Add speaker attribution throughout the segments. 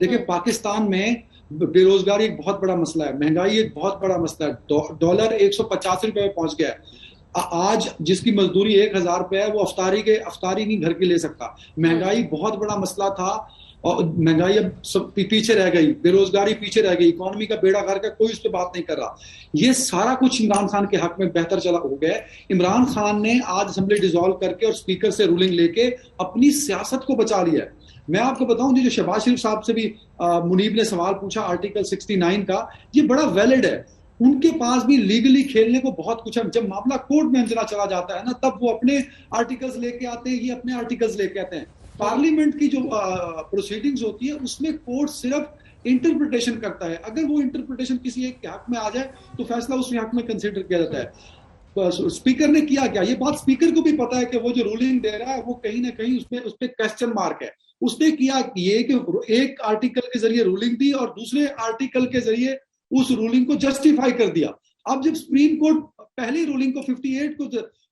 Speaker 1: देखिए, पाकिस्तान में बेरोजगारी एक बहुत बड़ा मसला है, महंगाई एक बहुत बड़ा मसला है। डॉलर 185 रुपए में पहुंच गया है। आज जिसकी मजदूरी 1,000 रुपए है वो अफ्तारी नहीं घर की ले सकता। महंगाई बहुत बड़ा मसला था और महंगाई अब सब पीछे रह गई, बेरोजगारी पीछे रह गई, इकोनॉमी का बेड़ा गर्क है, कोई उस पर बात नहीं कर रहा। ये सारा कुछ इमरान खान के हक में बेहतर चला हो गया। इमरान खान ने आज असेंबली डिसॉल्व करके और स्पीकर से रूलिंग लेके अपनी सियासत को बचा लिया है। मैं आपको बताऊं, जो शहबाज शरीफ साहब से भी मुनीब ने सवाल पूछा आर्टिकल 69 का, ये बड़ा वैलिड है। उनके पास भी लीगली खेलने को बहुत कुछ है। जब मामला कोर्ट में चला जाता है ना, तब वो अपने आर्टिकल्स लेके आते हैं, ये अपने आर्टिकल्स लेके आते हैं। पार्लियामेंट की जो प्रोसीडिंग्स होती है उसमें कोर्ट सिर्फ इंटरप्रिटेशन करता है। अगर वो इंटरप्रिटेशन किसी एक के हक में आ जाए तो फैसला उस हक में कंसिडर किया जाता है। स्पीकर ने किया क्या, ये बात स्पीकर को भी पता है कि वो जो रूलिंग दे रहा है वो कहीं ना कहीं उस पर क्वेश्चन मार्क है। उसने किया ये कि एक आर्टिकल के जरिए रूलिंग दी और दूसरे आर्टिकल के जरिए उस रूलिंग को जस्टिफाई कर दिया। अब जब सुप्रीम कोर्ट पहली रूलिंग को 58 को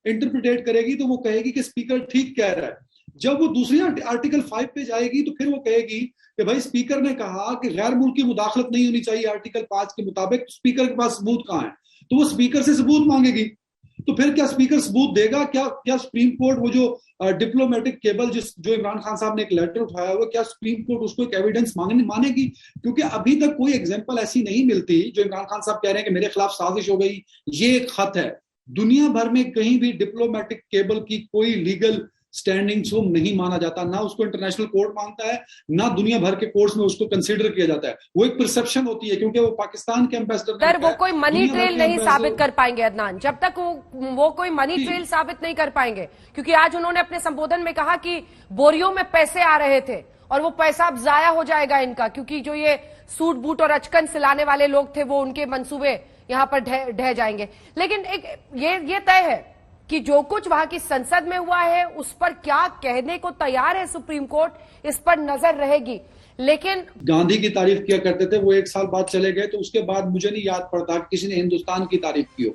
Speaker 1: इंटरप्रिटेट करेगी तो वो कहेगी कि स्पीकर ठीक कह रहा है। जब वो दूसरी आर्टिकल 5 पे जाएगी तो फिर वो कहेगी कि भाई स्पीकर ने कहा कि गैर मुल्की मुदाखलत नहीं होनी चाहिए आर्टिकल 5 के मुताबिक, स्पीकर के पास सबूत कहाँ है? तो वो स्पीकर से सबूत मांगेगी। तो फिर क्या स्पीकर सबूत देगा? क्या सुप्रीम कोर्ट वो जो डिप्लोमेटिक केबल जो इमरान खान साहब ने एक लेटर उठाया हुआ, क्या सुप्रीम कोर्ट उसको एक एविडेंस मानेगी? क्योंकि अभी तक कोई एग्जांपल ऐसी नहीं मिलती। जो इमरान खान साहब कह रहे हैं कि मेरे खिलाफ साजिश हो गई, ये एक खत है। दुनिया भर में कहीं भी डिप्लोमेटिक केबल की कोई लीगल स्टैंडिंग्स को नहीं माना जाता, ना उसको इंटरनेशनल कोर्ट मानता है, ना दुनिया भर के कोर्ट्स में उसको कंसीडर किया जाता है। वो एक परसेप्शन होती है क्योंकि वो पाकिस्तान के एम्बेसडर
Speaker 2: वो कोई मनी ट्रेल नहीं साबित कर पाएंगे अदनान, जब तक वो कोई मनी ट्रेल साबित नहीं कर पाएंगे। क्योंकि आज उन्होंने अपने संबोधन में कहा कि बोरियों में पैसे आ रहे थे और वो पैसा अब जाया हो जाएगा इनका, क्योंकि जो ये सूट बूट और अचकन सिलाने वाले लोग थे वो उनके मंसूबे यहां पर ढह जाएंगे। लेकिन एक ये तय है कि जो कुछ वहां की संसद में हुआ है उस पर क्या कहने को तैयार है सुप्रीम कोर्ट, इस पर नजर रहेगी। लेकिन
Speaker 1: गांधी की तारीफ किया करते थे, वो 1 साल बाद चले गए, तो उसके बाद मुझे नहीं याद पड़ता कि किसी ने हिंदुस्तान की तारीफ की हो।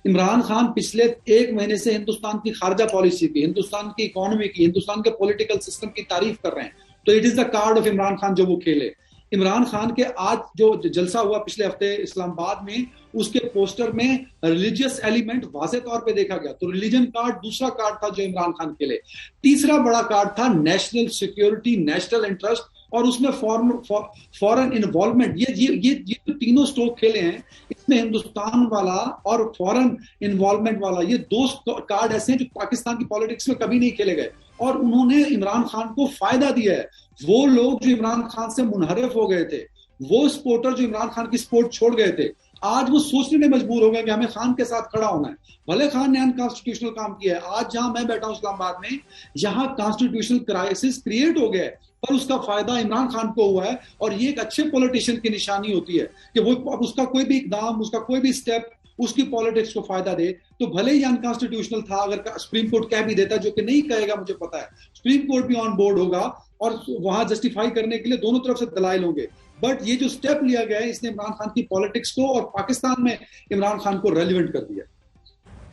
Speaker 1: इमरान खान पिछले 1 महीने से हिंदुस्तान की खारजा पॉलिसी की, हिंदुस्तान की इकोनॉमी की, हिंदुस्तान के पॉलिटिकल सिस्टम की तारीफ कर रहे हैं। तो it is the card of Imran Khan जो वो खेले। इमरान खान के आज जो जलसा हुआ पिछले हफ्ते इस्लामाबाद में, उसके पोस्टर में रिलीजियस एलिमेंट वाज़े तौर पे देखा गया। तो रिलीजन कार्ड दूसरा कार्ड था जो इमरान खान के लिए। तीसरा बड़ा कार्ड था नेशनल सिक्योरिटी, नेशनल इंटरेस्ट, और उसमें फॉरेन इन्वॉल्वमेंट। ये तीनों स्ट्रोक खेले हैं। इसमें हिंदुस्तान वाला और फॉरेन इन्वॉल्वमेंट वाला, ये 2 कार्ड ऐसे हैं जो पाकिस्तान की पॉलिटिक्स में कभी नहीं खेले गए और उन्होंने इमरान खान को फायदा दिया है। वो लोग जो इमरान खान से मुनहरिफ हो गए थे, वो सपोर्टर जो इमरान खान की सपोर्ट छोड़ गए थे, आज वो सोचने में मजबूर हो गए कि हमें खान के साथ खड़ा होना है। भले खान ने अनकॉन्स्टिट्यूशनल काम किया है। आज जहां मैं बैठा हूं इस्लामाबाद में, यहाँ कॉन्स्टिट्यूशनल क्राइसिस क्रिएट हो गया है, पर उसका फायदा इमरान खान को हुआ है। और ये एक अच्छे पॉलिटिशियन की निशानी होती है कि वो उसका कोई भी इकदाम, उसका कोई भी स्टेप उसकी पॉलिटिक्स को फायदा दे। तो भले ही अनकॉन्स्टिट्यूशनल था, अगर सुप्रीम कोर्ट कह भी देता, जो कि नहीं कहेगा मुझे पता है, सुप्रीम कोर्ट भी ऑन बोर्ड होगा और वहां जस्टिफाई करने के लिए दोनों तरफ से दलाइल होंगे। बट ये जो स्टेप लिया गया है, इसने इमरान खान की पॉलिटिक्स को और पाकिस्तान में इमरान खान को रेलिवेंट कर दिया।